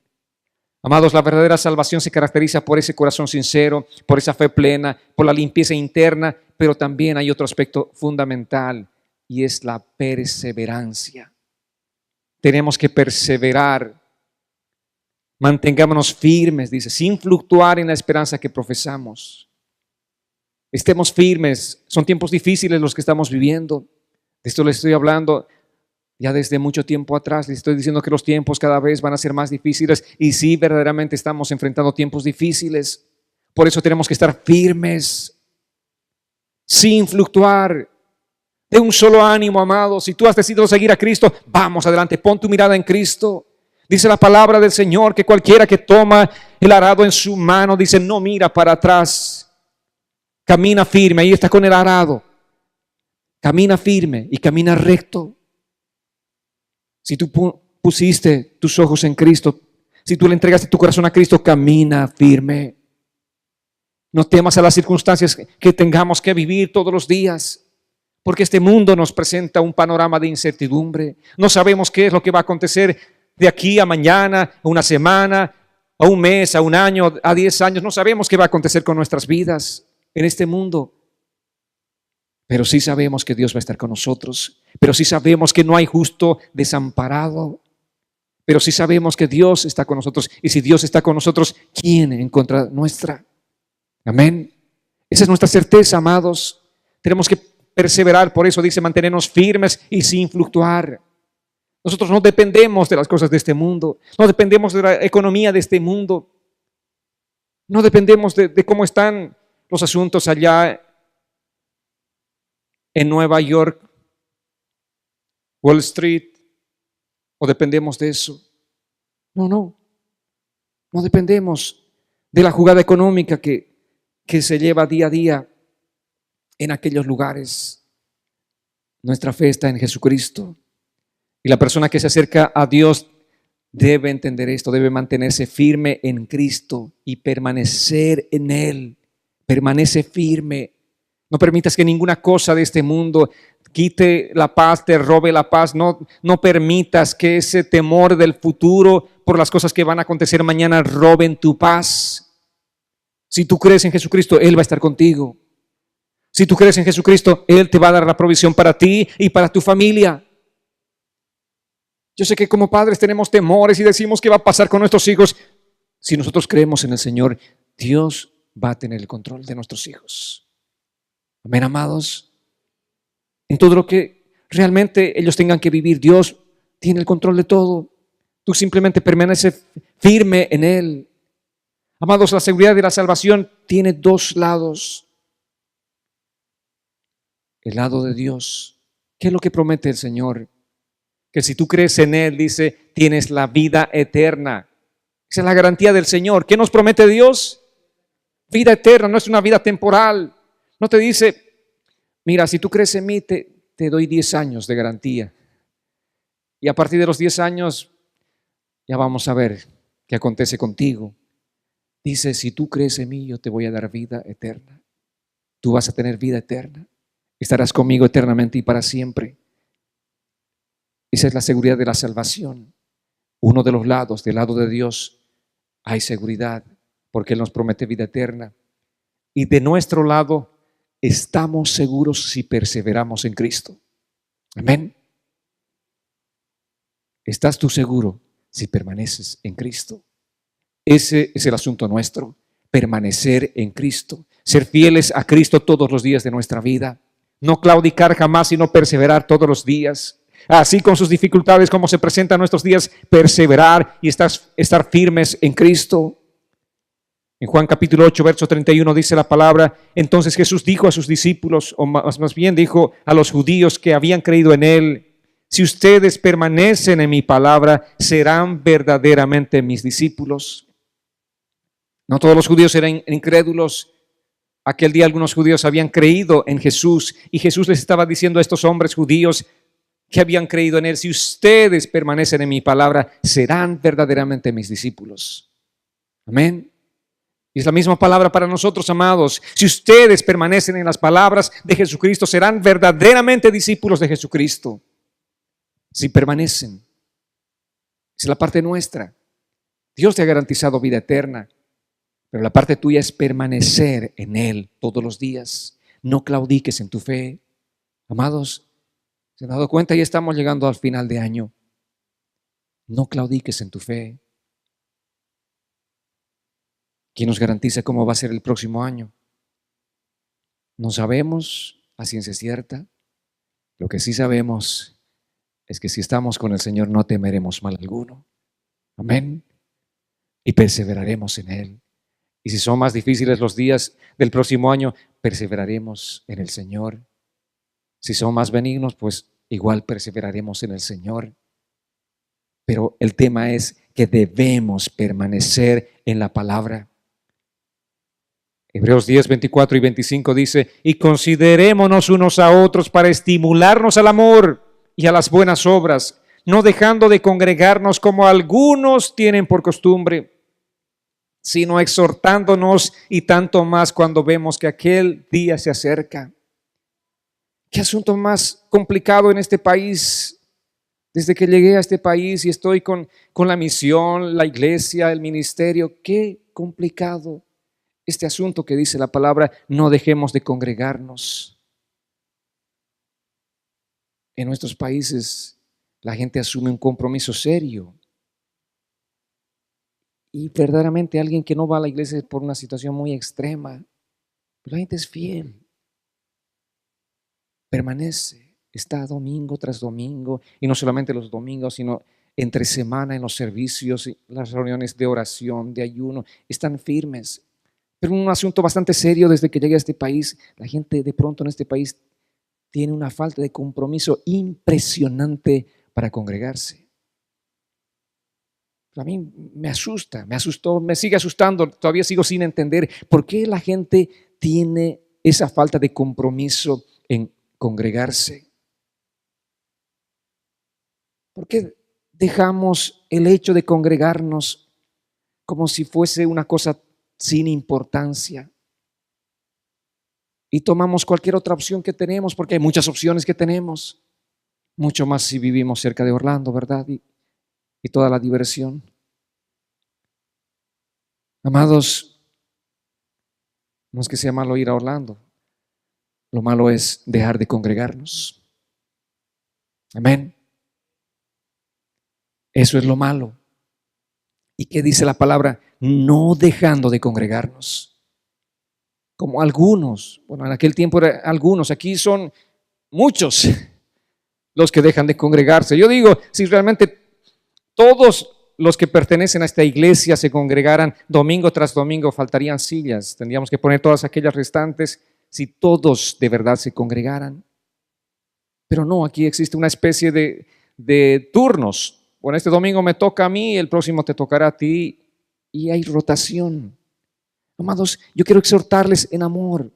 A: Amados, la verdadera salvación se caracteriza por ese corazón sincero, por esa fe plena, por la limpieza interna, pero también hay otro aspecto fundamental y es la perseverancia. Tenemos que perseverar. Mantengámonos firmes, dice, sin fluctuar en la esperanza que profesamos. Estemos firmes. Son tiempos difíciles los que estamos viviendo. De esto les estoy hablando ya desde mucho tiempo atrás. Les estoy diciendo que los tiempos cada vez van a ser más difíciles y sí, verdaderamente estamos enfrentando tiempos difíciles. Por eso tenemos que estar firmes, sin fluctuar, de un solo ánimo, amado. Si tú has decidido seguir a Cristo, vamos adelante, pon tu mirada en Cristo. Dice la palabra del Señor que cualquiera que toma el arado en su mano, dice, no mira para atrás, camina firme, ahí está con el arado. Camina firme y camina recto. Si tú pusiste tus ojos en Cristo, si tú le entregaste tu corazón a Cristo, camina firme. No temas a las circunstancias que tengamos que vivir todos los días, porque este mundo nos presenta un panorama de incertidumbre. No sabemos qué es lo que va a acontecer de aquí a mañana, a una semana, a un mes, a un año, a 10 años. No sabemos qué va a acontecer con nuestras vidas en este mundo. Pero sí sabemos que Dios va a estar con nosotros. Pero sí sabemos que no hay justo desamparado. Pero sí sabemos que Dios está con nosotros. Y si Dios está con nosotros, ¿quién en contra nuestra? Amén. Esa es nuestra certeza, amados. Tenemos que perseverar. Por eso dice mantenernos firmes y sin fluctuar. Nosotros no dependemos de las cosas de este mundo. No dependemos de la economía de este mundo. No dependemos de cómo están los asuntos allá en Nueva York, Wall Street, o dependemos de eso? No dependemos de la jugada económica que se lleva día a día en aquellos lugares. Nuestra fe está en Jesucristo. Y la persona que se acerca a Dios debe entender esto, debe mantenerse firme en Cristo y permanecer en Él. Permanece firme. No permitas que ninguna cosa de este mundo quite la paz, te robe la paz. No permitas que ese temor del futuro por las cosas que van a acontecer mañana roben tu paz. Si tú crees en Jesucristo, Él va a estar contigo. Si tú crees en Jesucristo, Él te va a dar la provisión para ti y para tu familia. Yo sé que como padres tenemos temores y decimos qué va a pasar con nuestros hijos. Si nosotros creemos en el Señor, Dios va a tener el control de nuestros hijos. Amén, amados. En todo lo que realmente ellos tengan que vivir, Dios tiene el control de todo. Tú simplemente permaneces firme en Él. Amados, la seguridad de la salvación tiene dos lados. El lado de Dios. ¿Qué es lo que promete el Señor? Que si tú crees en Él, dice, tienes la vida eterna. Esa es la garantía del Señor. ¿Qué nos promete Dios? Vida eterna, no es una vida temporal. No te dice, mira, si tú crees en mí, te doy 10 años de garantía. Y a partir de los 10 años, ya vamos a ver qué acontece contigo. Dice, si tú crees en mí, yo te voy a dar vida eterna. Tú vas a tener vida eterna. Estarás conmigo eternamente y para siempre. Esa es la seguridad de la salvación. Uno de los lados, del lado de Dios, hay seguridad, porque Él nos promete vida eterna. Y de nuestro lado, estamos seguros si perseveramos en Cristo. Amén. ¿Estás tú seguro si permaneces en Cristo? Ese es el asunto nuestro, permanecer en Cristo, ser fieles a Cristo todos los días de nuestra vida, no claudicar jamás, sino perseverar todos los días. Así con sus dificultades como se presentan nuestros días, perseverar y estar firmes en Cristo. En Juan capítulo 8, verso 31 dice la palabra, entonces Jesús dijo a sus discípulos, o más bien dijo a los judíos que habían creído en Él, si ustedes permanecen en mi palabra, serán verdaderamente mis discípulos. No todos los judíos eran incrédulos. Aquel día algunos judíos habían creído en Jesús y Jesús les estaba diciendo a estos hombres judíos que habían creído en Él, si ustedes permanecen en mi palabra, serán verdaderamente mis discípulos. Amén. Y es la misma palabra para nosotros, amados. Si ustedes permanecen en las palabras de Jesucristo, serán verdaderamente discípulos de Jesucristo. Si permanecen. Es la parte nuestra. Dios te ha garantizado vida eterna, pero la parte tuya es permanecer en Él todos los días. No claudiques en tu fe. Amados, ¿se han dado cuenta? Ya estamos llegando al final de año. No claudiques en tu fe. ¿Quién nos garantiza cómo va a ser el próximo año? No sabemos a ciencia cierta. Lo que sí sabemos es que si estamos con el Señor no temeremos mal alguno. Amén. Y perseveraremos en Él. Y si son más difíciles los días del próximo año, perseveraremos en el Señor. Si son más benignos, pues igual perseveraremos en el Señor. Pero el tema es que debemos permanecer en la palabra. Hebreos 10, 24 y 25 dice, y considerémonos unos a otros para estimularnos al amor y a las buenas obras, no dejando de congregarnos como algunos tienen por costumbre, sino exhortándonos y tanto más cuando vemos que aquel día se acerca. ¿Qué asunto más complicado en este país? Desde que llegué a este país y estoy con la misión, la iglesia, el ministerio, qué complicado este asunto que dice la palabra, no dejemos de congregarnos. En nuestros países la gente asume un compromiso serio. Y verdaderamente alguien que no va a la iglesia es por una situación muy extrema. Pero la gente es fiel. Permanece, está domingo tras domingo. Y no solamente los domingos, sino entre semana en los servicios, las reuniones de oración, de ayuno. Están firmes. Pero un asunto bastante serio desde que llegué a este país. La gente de pronto en este país tiene una falta de compromiso impresionante para congregarse. A mí me asusta, me asustó, me sigue asustando, todavía sigo sin entender por qué la gente tiene esa falta de compromiso en congregarse. ¿Por qué dejamos el hecho de congregarnos como si fuese una cosa sin importancia? Y tomamos cualquier otra opción que tenemos, porque hay muchas opciones que tenemos. Mucho más si vivimos cerca de Orlando, ¿verdad? Y toda la diversión. Amados, no es que sea malo ir a Orlando. Lo malo es dejar de congregarnos. Amén. Eso es lo malo. ¿Y qué dice la palabra? No dejando de congregarnos. Como algunos, bueno, en aquel tiempo eran algunos, aquí son muchos los que dejan de congregarse. Yo digo, si realmente todos los que pertenecen a esta iglesia se congregaran domingo tras domingo, faltarían sillas. Tendríamos que poner todas aquellas restantes si todos de verdad se congregaran. Pero no, aquí existe una especie de turnos. Bueno, este domingo me toca a mí, el próximo te tocará a ti, y hay rotación. Amados, yo quiero exhortarles en amor.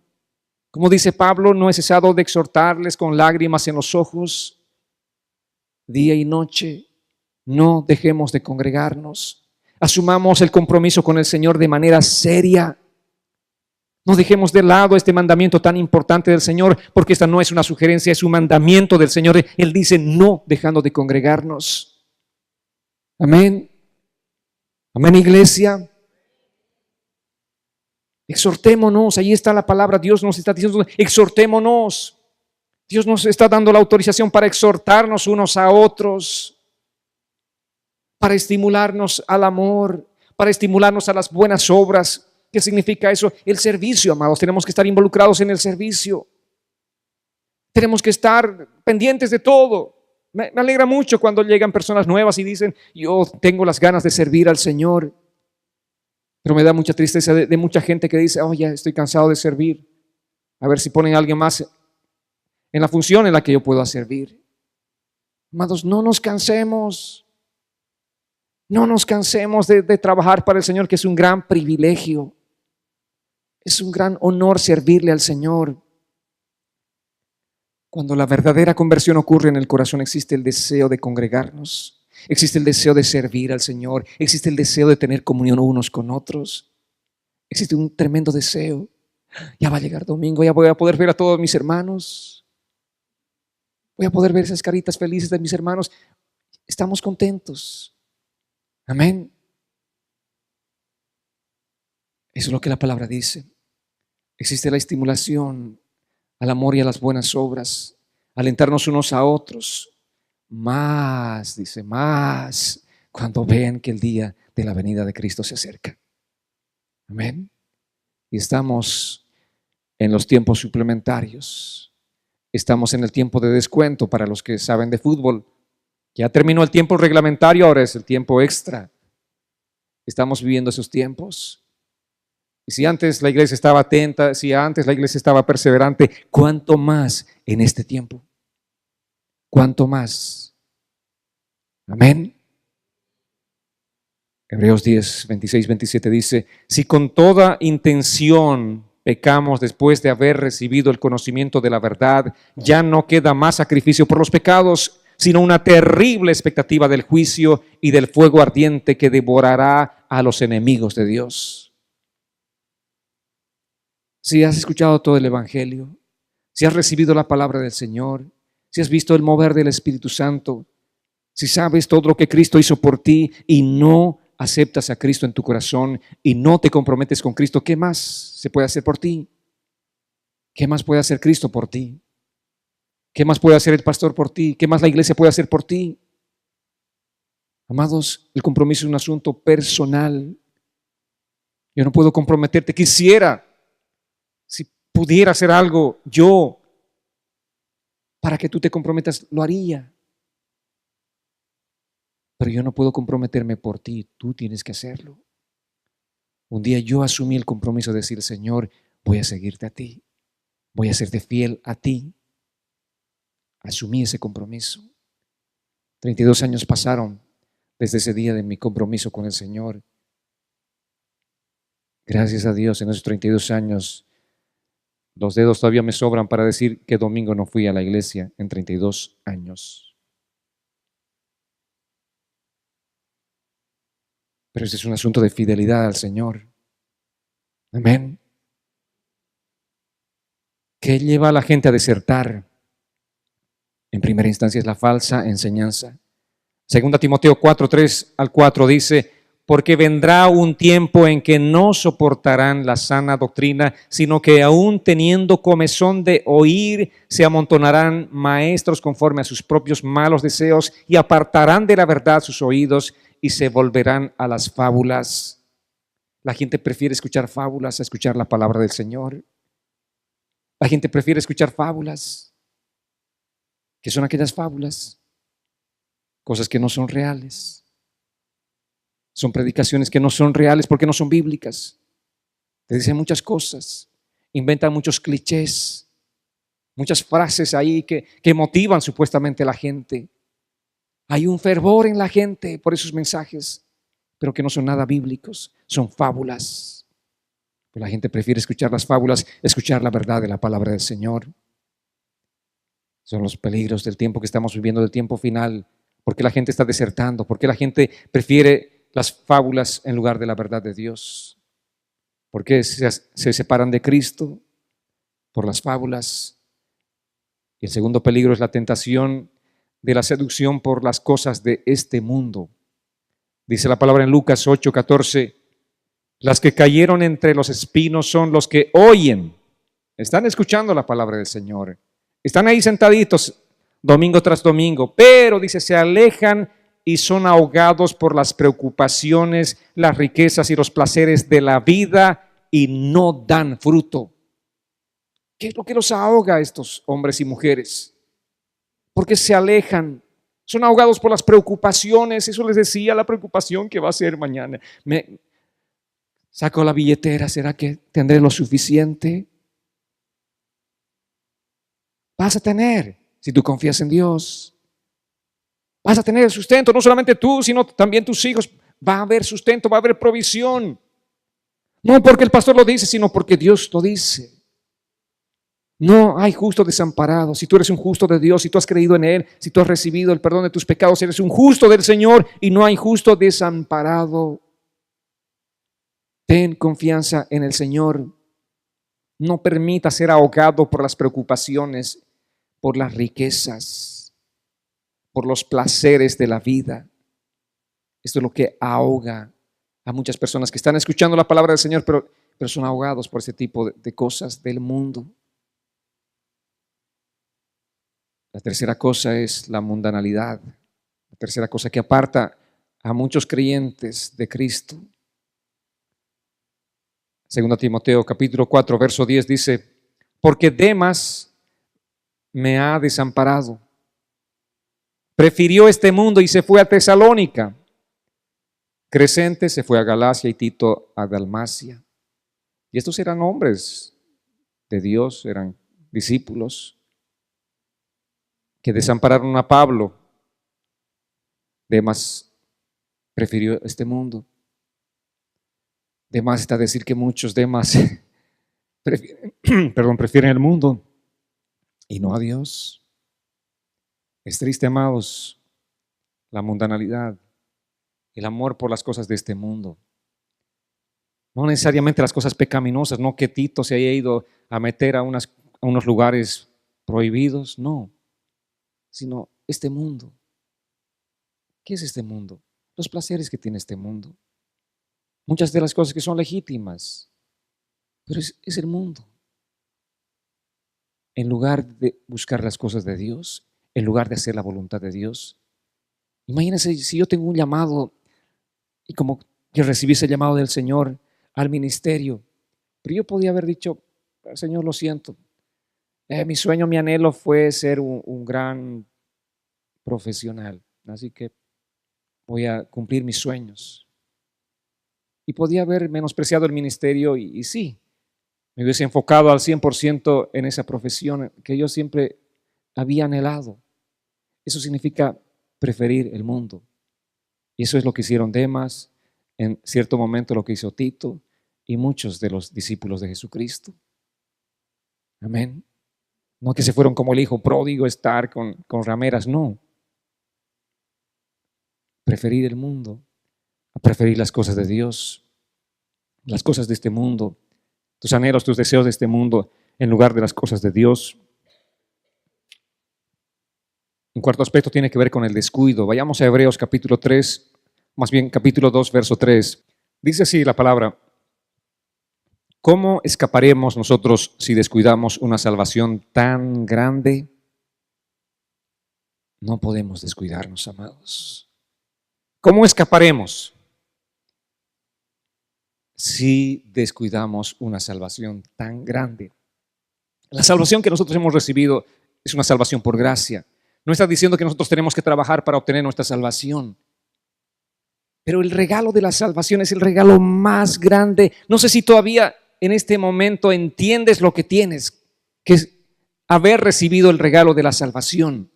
A: Como dice Pablo, no he cesado de exhortarles con lágrimas en los ojos, día y noche. No dejemos de congregarnos. Asumamos el compromiso con el Señor de manera seria. No dejemos de lado este mandamiento tan importante del Señor, porque esta no es una sugerencia, es un mandamiento del Señor. Él dice no dejando de congregarnos. Amén. Amén, iglesia. Exhortémonos, ahí está la palabra, Dios nos está diciendo, exhortémonos. Dios nos está dando la autorización para exhortarnos unos a otros, para estimularnos al amor, para estimularnos a las buenas obras. ¿Qué significa eso? El servicio, amados. Tenemos que estar involucrados en el servicio. Tenemos que estar pendientes de todo. Me alegra mucho cuando llegan personas nuevas y dicen, yo tengo las ganas de servir al Señor. Pero me da mucha tristeza de mucha gente que dice, oh, ya estoy cansado de servir. A ver si ponen a alguien más en la función en la que yo pueda servir. Amados, no nos cansemos. No nos cansemos de trabajar para el Señor, que es un gran privilegio. Es un gran honor servirle al Señor. Cuando la verdadera conversión ocurre en el corazón, existe el deseo de congregarnos. Existe el deseo de servir al Señor. Existe el deseo de tener comunión unos con otros. Existe un tremendo deseo. Ya va a llegar domingo, ya voy a poder ver a todos mis hermanos. Voy a poder ver esas caritas felices de mis hermanos. Estamos contentos. Amén. Eso es lo que la palabra dice. Existe la estimulación al amor y a las buenas obras, alentarnos unos a otros. Más, dice, más cuando vean que el día de la venida de Cristo se acerca. Amén. Y estamos en los tiempos suplementarios. Estamos en el tiempo de descuento para los que saben de fútbol. Ya terminó el tiempo reglamentario, ahora es el tiempo extra. Estamos viviendo esos tiempos. Y si antes la iglesia estaba atenta, si antes la iglesia estaba perseverante, ¿cuánto más en este tiempo? ¿Cuánto más? Amén. Hebreos 10, 26, 27 dice, si con toda intención pecamos después de haber recibido el conocimiento de la verdad, ya no queda más sacrificio por los pecados, sino una terrible expectativa del juicio y del fuego ardiente que devorará a los enemigos de Dios. Si has escuchado todo el Evangelio, si has recibido la palabra del Señor, si has visto el mover del Espíritu Santo, si sabes todo lo que Cristo hizo por ti y no aceptas a Cristo en tu corazón y no te comprometes con Cristo, ¿qué más se puede hacer por ti? ¿Qué más puede hacer Cristo por ti? ¿Qué más puede hacer el pastor por ti? ¿Qué más la iglesia puede hacer por ti? Amados, el compromiso es un asunto personal. Yo no puedo comprometerte. Quisiera, si pudiera hacer algo yo para que tú te comprometas, lo haría. Pero yo no puedo comprometerme por ti, tú tienes que hacerlo. Un día yo asumí el compromiso de decir, Señor, voy a seguirte a ti, voy a serte fiel a ti. Asumí ese compromiso. 32 años pasaron desde ese día de mi compromiso con el Señor. Gracias a Dios, en esos 32 años, los dedos todavía me sobran para decir que domingo no fui a la iglesia en 32 años. Pero ese es un asunto de fidelidad al Señor. Amén. ¿Qué lleva a la gente a desertar? En primera instancia es la falsa enseñanza. Segunda Timoteo 4, 3 al 4 dice: porque vendrá un tiempo en que no soportarán la sana doctrina, sino que aún teniendo comezón de oír, se amontonarán maestros conforme a sus propios malos deseos y apartarán de la verdad sus oídos y se volverán a las fábulas. La gente prefiere escuchar fábulas a escuchar la palabra del Señor. La gente prefiere escuchar fábulas. ¿Qué son aquellas fábulas? Cosas que no son reales. Son predicaciones que no son reales porque no son bíblicas. Te dicen muchas cosas, inventan muchos clichés, muchas frases ahí que motivan supuestamente a la gente. Hay un fervor en la gente por esos mensajes, pero que no son nada bíblicos, son fábulas. Pero la gente prefiere escuchar las fábulas, escuchar la verdad de la palabra del Señor. Son los peligros del tiempo que estamos viviendo, del tiempo final. ¿Por qué la gente está desertando? ¿Por qué la gente prefiere las fábulas en lugar de la verdad de Dios? ¿Por qué se separan de Cristo? Por las fábulas. Y el segundo peligro es la tentación de la seducción por las cosas de este mundo. Dice la palabra en Lucas 8, 14: las que cayeron entre los espinos son los que oyen, están escuchando la palabra del Señor, están ahí sentaditos domingo tras domingo, pero dice, se alejan y son ahogados por las preocupaciones, las riquezas y los placeres de la vida y no dan fruto. ¿Qué es lo que los ahoga a estos hombres y mujeres? Porque se alejan, son ahogados por las preocupaciones. Eso les decía, la preocupación que va a ser mañana. Me saco la billetera, ¿será que tendré lo suficiente? Vas a tener, si tú confías en Dios. Vas a tener sustento, no solamente tú, sino también tus hijos. Va a haber sustento, va a haber provisión. No porque el pastor lo dice, sino porque Dios lo dice. No hay justo desamparado. Si tú eres un justo de Dios, si tú has creído en Él, si tú has recibido el perdón de tus pecados, eres un justo del Señor y no hay justo desamparado. Ten confianza en el Señor. No permita ser ahogado por las preocupaciones, por las riquezas, por los placeres de la vida. Esto es lo que ahoga a muchas personas que están escuchando la palabra del Señor, pero son ahogados por ese tipo de cosas del mundo. La tercera cosa es la mundanalidad. La tercera cosa que aparta a muchos creyentes de Cristo. Segunda Timoteo capítulo 4, verso 10 dice: porque Demas me ha desamparado. Prefirió este mundo y se fue a Tesalónica. Crescente se fue a Galacia y Tito a Dalmacia. Y estos eran hombres de Dios, eran discípulos que desampararon a Pablo. Demas prefirió este mundo. Demas está a decir que muchos Demas prefieren el mundo y no a Dios. Es triste, amados, la mundanalidad, el amor por las cosas de este mundo. No necesariamente las cosas pecaminosas, no que Tito se haya ido a meter a unos lugares prohibidos, no, sino este mundo. ¿Qué es este mundo? Los placeres que tiene este mundo. Muchas de las cosas que son legítimas, pero es el mundo. En lugar de buscar las cosas de Dios, en lugar de hacer la voluntad de Dios. Imagínense si yo tengo un llamado y como que recibí ese llamado del Señor al ministerio, pero yo podía haber dicho, Señor, lo siento, mi sueño, mi anhelo fue ser un gran profesional, así que voy a cumplir mis sueños. Y podía haber menospreciado el ministerio y sí, me hubiese enfocado al 100% en esa profesión que yo siempre había anhelado. Eso significa preferir el mundo. Y eso es lo que hicieron Demas, en cierto momento lo que hizo Tito y muchos de los discípulos de Jesucristo. Amén. No que se fueron como el hijo pródigo a estar con rameras, no. Preferir el mundo a preferir las cosas de Dios, las cosas de este mundo, tus anhelos, tus deseos de este mundo en lugar de las cosas de Dios. Un cuarto aspecto tiene que ver con el descuido. Vayamos a Hebreos capítulo 3, más bien capítulo 2, verso 3. Dice así la palabra: ¿cómo escaparemos nosotros si descuidamos una salvación tan grande? No podemos descuidarnos, amados. ¿Cómo escaparemos si descuidamos una salvación tan grande? La salvación que nosotros hemos recibido es una salvación por gracia. No está diciendo que nosotros tenemos que trabajar para obtener nuestra salvación. Pero el regalo de la salvación es el regalo más grande. No sé si todavía en este momento entiendes lo que tienes, que es haber recibido el regalo de la salvación.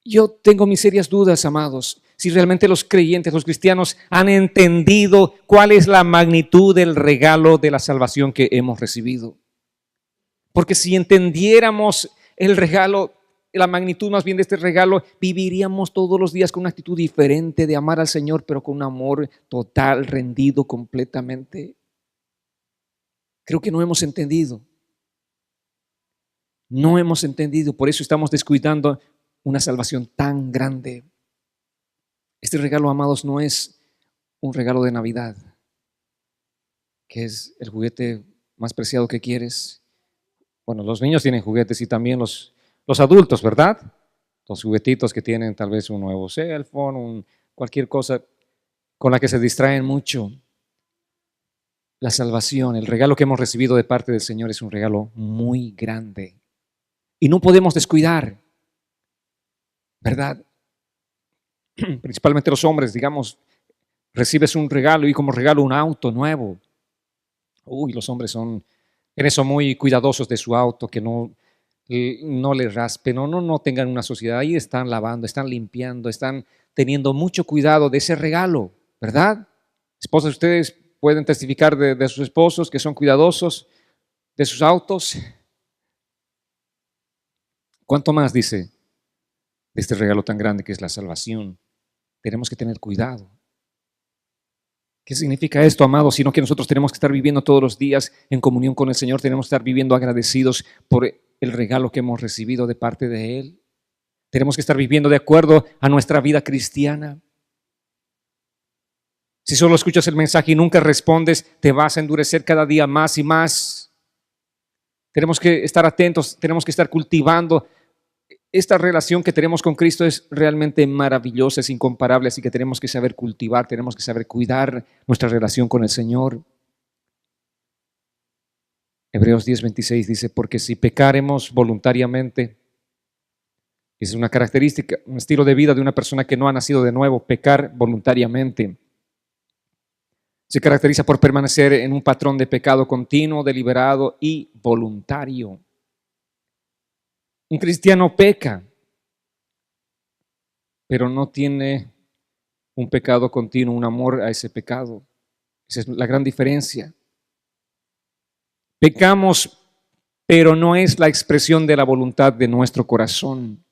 A: Yo tengo mis serias dudas, amados, si realmente los creyentes, los cristianos, han entendido cuál es la magnitud del regalo de la salvación que hemos recibido. Porque si entendiéramos el regalo, la magnitud más bien de este regalo, viviríamos todos los días con una actitud diferente de amar al Señor, pero con un amor total, rendido completamente. Creo que no hemos entendido. No hemos entendido, por eso estamos descuidando una salvación tan grande. Este regalo, amados, no es un regalo de Navidad, que es el juguete más preciado que quieres. Bueno, los niños tienen juguetes y también los adultos, ¿verdad? Los juguetitos que tienen tal vez un nuevo cell phone, cualquier cosa con la que se distraen mucho. La salvación, el regalo que hemos recibido de parte del Señor es un regalo muy grande y no podemos descuidar, ¿verdad? Principalmente los hombres, digamos, recibes un regalo y como regalo un auto nuevo. Los hombres son en eso muy cuidadosos de su auto, que no le raspen, no tengan una suciedad. Ahí están lavando, están limpiando, están teniendo mucho cuidado de ese regalo, ¿verdad? Esposas, ustedes pueden testificar de sus esposos que son cuidadosos de sus autos. ¿Cuánto más, dice, de este regalo tan grande que es la salvación? Tenemos que tener cuidado. ¿Qué significa esto, amados? Sino que nosotros tenemos que estar viviendo todos los días en comunión con el Señor, tenemos que estar viviendo agradecidos por el regalo que hemos recibido de parte de Él. Tenemos que estar viviendo de acuerdo a nuestra vida cristiana. Si solo escuchas el mensaje y nunca respondes, te vas a endurecer cada día más y más. Tenemos que estar atentos, tenemos que estar cultivando. Esta relación que tenemos con Cristo es realmente maravillosa, es incomparable, así que tenemos que saber cultivar, tenemos que saber cuidar nuestra relación con el Señor. Hebreos 10:26 dice: porque si pecaremos voluntariamente, es una característica, un estilo de vida de una persona que no ha nacido de nuevo, pecar voluntariamente. Se caracteriza por permanecer en un patrón de pecado continuo, deliberado y voluntario. Un cristiano peca, pero no tiene un pecado continuo, un amor a ese pecado. Esa es la gran diferencia. Pecamos, pero no es la expresión de la voluntad de nuestro corazón.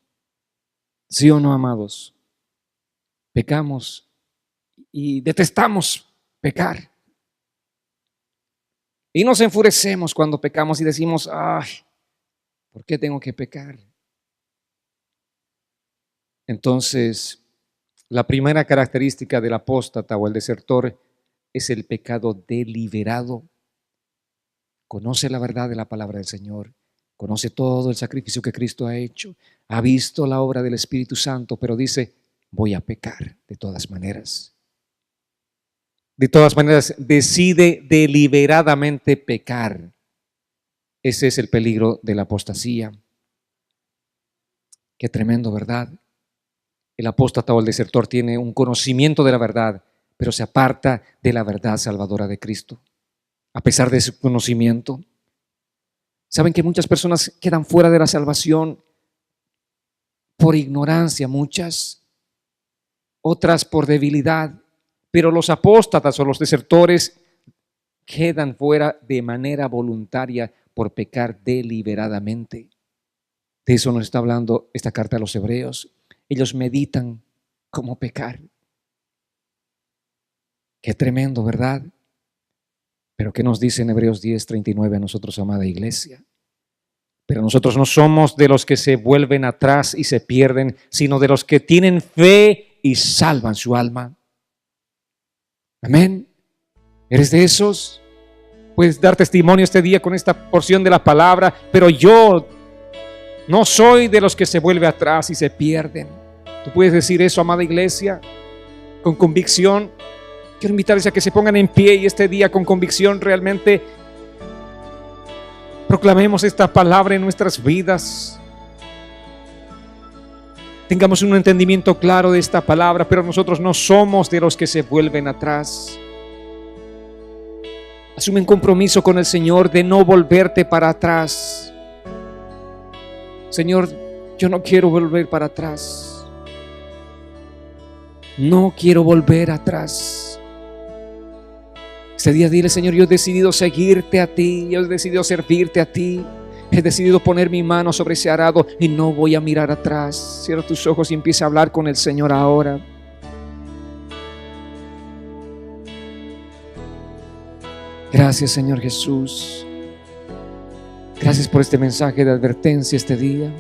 A: ¿Sí o no, amados? Pecamos y detestamos pecar. Y nos enfurecemos cuando pecamos y decimos: ay, ¿por qué tengo que pecar? Entonces, la primera característica del apóstata o el desertor es el pecado deliberado. Conoce la verdad de la palabra del Señor, conoce todo el sacrificio que Cristo ha hecho, ha visto la obra del Espíritu Santo, pero dice: voy a pecar de todas maneras. De todas maneras, decide deliberadamente pecar. Ese es el peligro de la apostasía. Qué tremendo, ¿verdad? El apóstata o el desertor tiene un conocimiento de la verdad, pero se aparta de la verdad salvadora de Cristo. A pesar de su conocimiento, Saben que muchas personas quedan fuera de la salvación por ignorancia, muchas, otras por debilidad, pero los apóstatas o los desertores quedan fuera de manera voluntaria por pecar deliberadamente. De eso nos está hablando esta carta a los hebreos. Ellos meditan cómo pecar. Qué tremendo, ¿verdad? Pero ¿qué nos dice en Hebreos 10:39 a nosotros, amada iglesia? Pero nosotros no somos de los que se vuelven atrás y se pierden, sino de los que tienen fe y salvan su alma. Amén. ¿Eres de esos? Puedes dar testimonio este día con esta porción de la palabra, pero yo no soy de los que se vuelven atrás y se pierden. ¿Tú puedes decir eso, amada iglesia? Con convicción. Quiero invitarles a que se pongan en pie y este día con convicción realmente proclamemos esta palabra en nuestras vidas. Tengamos un entendimiento claro de esta palabra, pero nosotros no somos de los que se vuelven atrás. Asume un compromiso con el Señor de no volverte para atrás. Señor, yo no quiero volver para atrás. No quiero volver atrás. Este día dile, Señor, yo he decidido seguirte a ti, yo he decidido servirte a ti, he decidido poner mi mano sobre ese arado y no voy a mirar atrás. Cierra tus ojos y empieza a hablar con el Señor ahora. Gracias, Señor Jesús. Gracias por este mensaje de advertencia este día.